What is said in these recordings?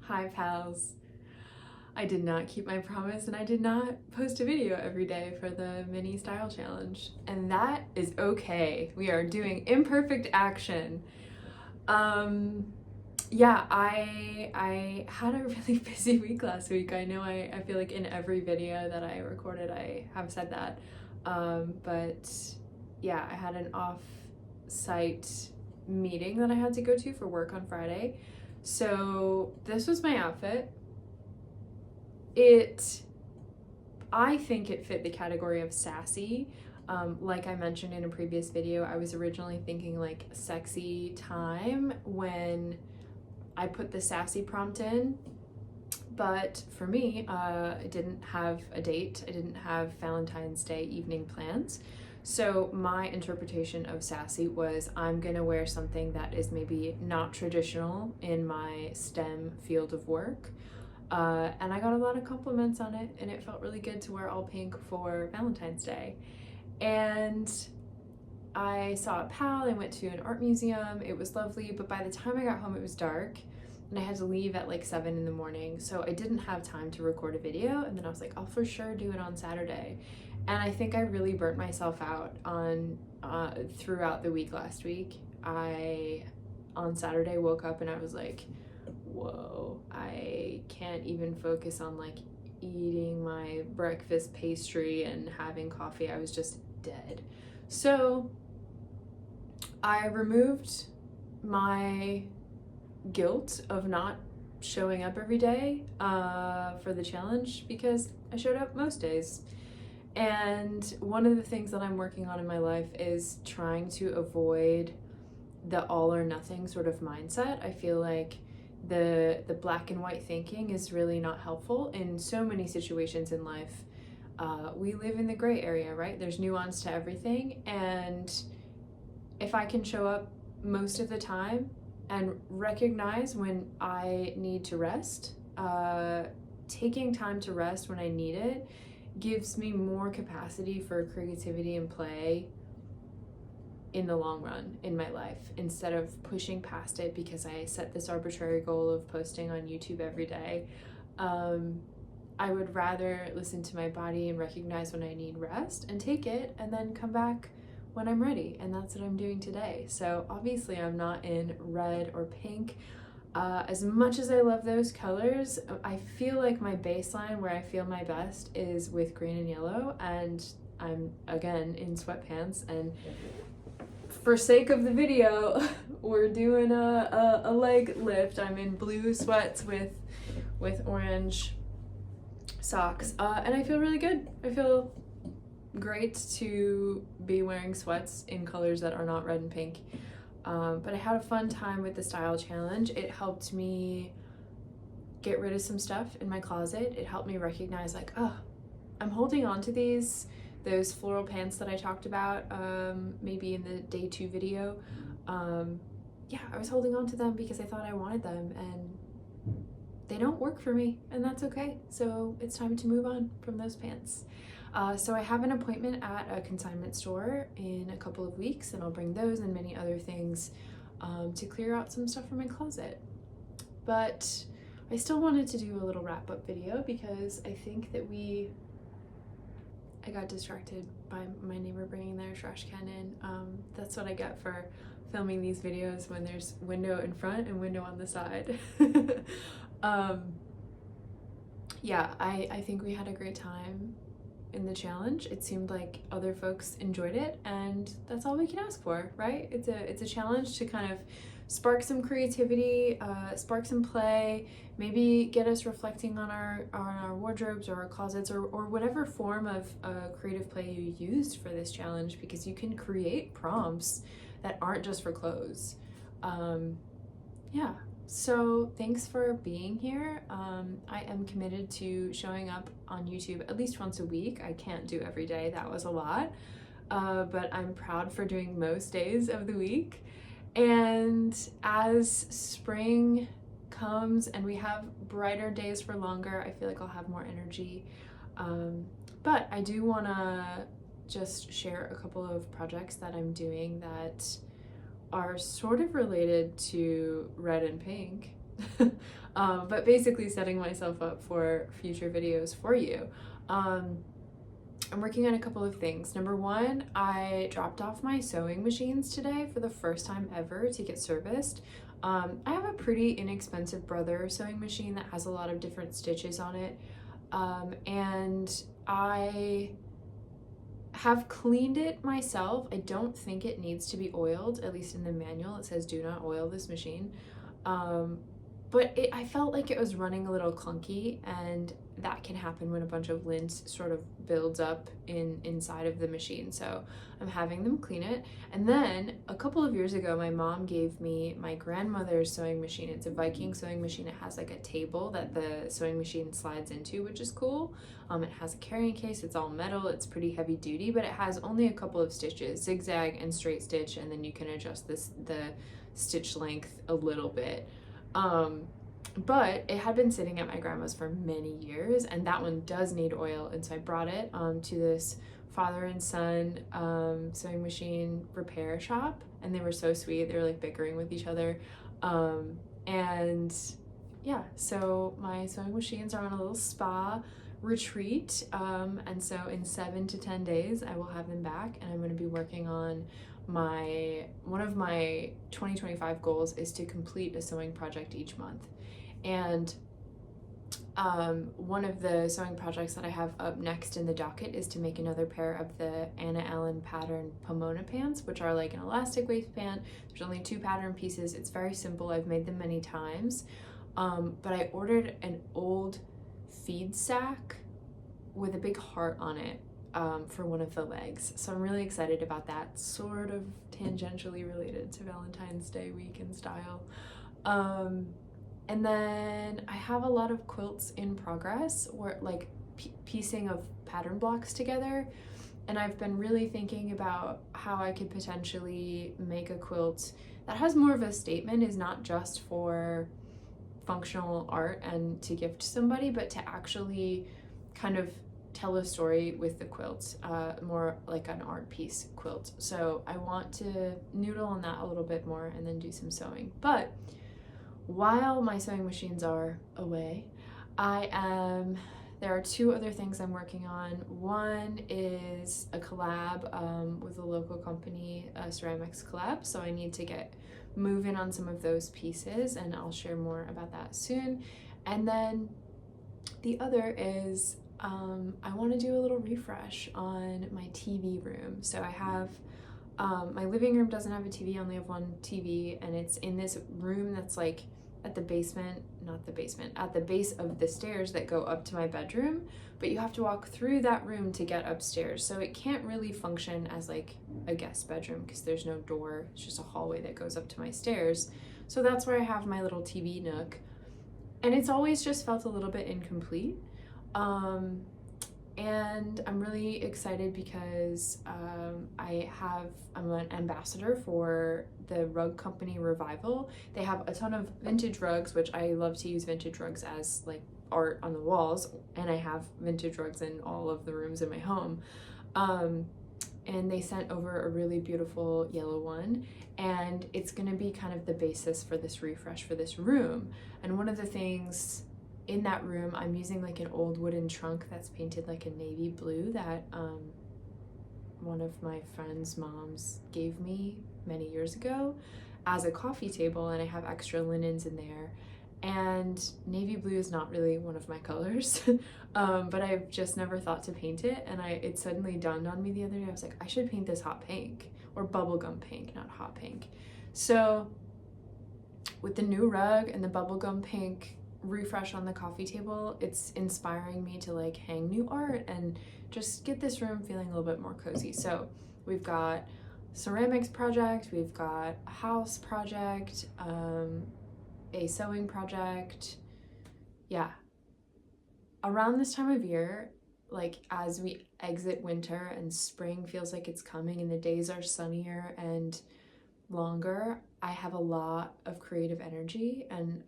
Hi pals. I did not keep my promise and I did not post a video every day for the mini style challenge. And that is okay. We are doing imperfect action. Yeah, I had a really busy week last week. I know I feel like in every video that I recorded I have said that. But yeah, I had an off-site meeting that I had to go to for work on Friday. So this was my outfit. I think it fit the category of sassy. Like I mentioned in a previous video, I was originally thinking like sexy time when I put the sassy prompt in, but for me, I didn't have a date. I didn't have Valentine's Day evening plans. So my interpretation of sassy was I'm gonna wear something that is maybe not traditional in my STEM field of work. And I got a lot of compliments on it, and it felt really good to wear all pink for Valentine's Day. And I saw a pal and went to an art museum. It was lovely, but by the time I got home, it was dark, and I had to leave at like 7 in the morning, so I didn't have time to record a video. And then I was like, I'll for sure do it on Saturday. And I think I really burnt myself out on throughout the week last week. On Saturday woke up and I was like, whoa, I can't even focus on like eating my breakfast pastry and having coffee. I was just dead. So I removed my guilt of not showing up every day for the challenge because I showed up most days. And one of the things that I'm working on in my life is trying to avoid the all or nothing sort of mindset. I feel like the black and white thinking is really not helpful in so many situations in life. We live in the gray area, right? There's nuance to everything, and if I can show up most of the time and recognize when I need to rest, taking time to rest when I need it gives me more capacity for creativity and play in the long run in my life, instead of pushing past it because I set this arbitrary goal of posting on YouTube every day. I would rather listen to my body and recognize when I need rest and take it, and then come back when I'm ready. And that's what I'm doing today. So obviously I'm not in red or pink. As much as I love those colors, I feel like my baseline where I feel my best is with green and yellow, and I'm again in sweatpants. And for sake of the video, we're doing a leg lift. I'm in blue sweats with orange socks, and I feel really good. I feel great to be wearing sweats in colors that are not red and pink. But I had a fun time with the style challenge. It helped me get rid of some stuff in my closet. It helped me recognize like, oh, I'm holding on to those floral pants that I talked about maybe in the day 2 video. Yeah, I was holding on to them because I thought I wanted them, and they don't work for me, and that's okay. So it's time to move on from those pants. So I have an appointment at a consignment store in a couple of weeks, and I'll bring those and many other things to clear out some stuff from my closet. But I still wanted to do a little wrap-up video because I think that I got distracted by my neighbor bringing their trash can in. That's what I get for filming these videos when there's window in front and window on the side. Yeah, I think we had a great time in the challenge. It seemed like other folks enjoyed it, and that's all we can ask for, right? It's a challenge to kind of spark some creativity, spark some play, maybe get us reflecting on our wardrobes or our closets, or whatever form of creative play you used for this challenge, because you can create prompts that aren't just for clothes. Yeah, so thanks for being here. I am committed to showing up on YouTube at least once a week. I can't do every day, that was a lot, but I'm proud for doing most days of the week. And as spring comes and we have brighter days for longer, I feel like I'll have more energy. But I do want to just share a couple of projects that I'm doing that are sort of related to red and pink. But basically setting myself up for future videos for you. I'm working on a couple of things. Number one, I dropped off my sewing machines today for the first time ever to get serviced. I have a pretty inexpensive Brother sewing machine that has a lot of different stitches on it. And I have cleaned it myself. I don't think it needs to be oiled, at least in the manual it says do not oil this machine. But I felt like it was running a little clunky, and that can happen when a bunch of lint sort of builds up inside of the machine. So I'm having them clean it. And then a couple of years ago, my mom gave me my grandmother's sewing machine. It's a Viking sewing machine. It has like a table that the sewing machine slides into, which is cool. It has a carrying case. It's all metal. It's pretty heavy duty, but it has only a couple of stitches, zigzag and straight stitch, and then you can adjust the stitch length a little bit. But it had been sitting at my grandma's for many years, and that one does need oil, and so I brought it to this father and son sewing machine repair shop, and they were so sweet. They were like bickering with each other, and yeah, so my sewing machines are on a little spa retreat, and so in 7 to 10 days I will have them back, and I'm going to be working on one of my 2025 goals is to complete a sewing project each month. And one of the sewing projects that I have up next in the docket is to make another pair of the Anna Allen pattern Pomona pants, which are like an elastic waist pant. There's only 2 pattern pieces. It's very simple. I've made them many times. But I ordered an old feed sack with a big heart on it for one of the legs. So I'm really excited about that, sort of tangentially related to Valentine's Day week in style. And then I have a lot of quilts in progress, or like piecing of pattern blocks together. And I've been really thinking about how I could potentially make a quilt that has more of a statement, is not just for functional art and to gift somebody, but to actually kind of tell a story with the quilt, more like an art piece quilt. So I want to noodle on that a little bit more and then do some sewing. But while my sewing machines are away, there are 2 other things I'm working on. One is a collab with a local company, a ceramics collab, so I need to get moving on some of those pieces, and I'll share more about that soon. And then the other is I want to do a little refresh on my TV room. So I have my living room doesn't have a TV, I only have one TV, and it's in this room that's like at the basement, not the basement, at the base of the stairs that go up to my bedroom, but you have to walk through that room to get upstairs. So it can't really function as like a guest bedroom because there's no door, it's just a hallway that goes up to my stairs. So that's where I have my little TV nook. And it's always just felt a little bit incomplete. And I'm really excited because I'm an ambassador for the rug company Revival. They have a ton of vintage rugs, which I love to use vintage rugs as like art on the walls, and I have vintage rugs in all of the rooms in my home. And they sent over a really beautiful yellow one, and it's gonna be kind of the basis for this refresh for this room. And one of the things in that room, I'm using like an old wooden trunk that's painted like a navy blue that one of my friend's moms gave me many years ago as a coffee table, and I have extra linens in there. And navy blue is not really one of my colors, but I've just never thought to paint it, and it suddenly dawned on me the other day. I was like, I should paint this hot pink, or bubblegum pink, not hot pink. So with the new rug and the bubblegum pink refresh on the coffee table, it's inspiring me to like hang new art and just get this room feeling a little bit more cozy. So we've got ceramics project, we've got a house project, a sewing project. Yeah, around this time of year, like as we exit winter and spring feels like it's coming and the days are sunnier and longer, I have a lot of creative energy, and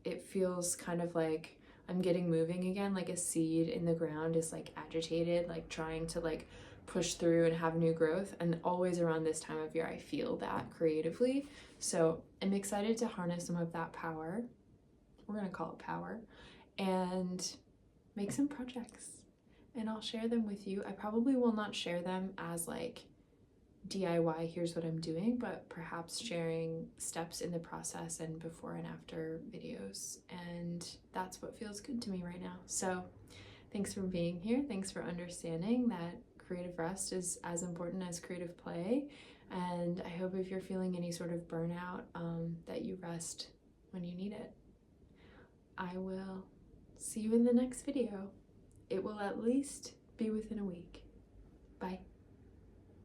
it feels kind of like I'm getting moving again, like a seed in the ground is like agitated, like trying to like push through and have new growth. And always around this time of year, I feel that creatively. So I'm excited to harness some of that power. We're gonna call it power, and make some projects. And I'll share them with you. I probably will not share them as like DIY, here's what I'm doing, but perhaps sharing steps in the process and before and after videos. And that's what feels good to me right now. So thanks for being here. Thanks for understanding that creative rest is as important as creative play. And I hope if you're feeling any sort of burnout, that you rest when you need it. I will see you in the next video. It will at least be within a week. Bye.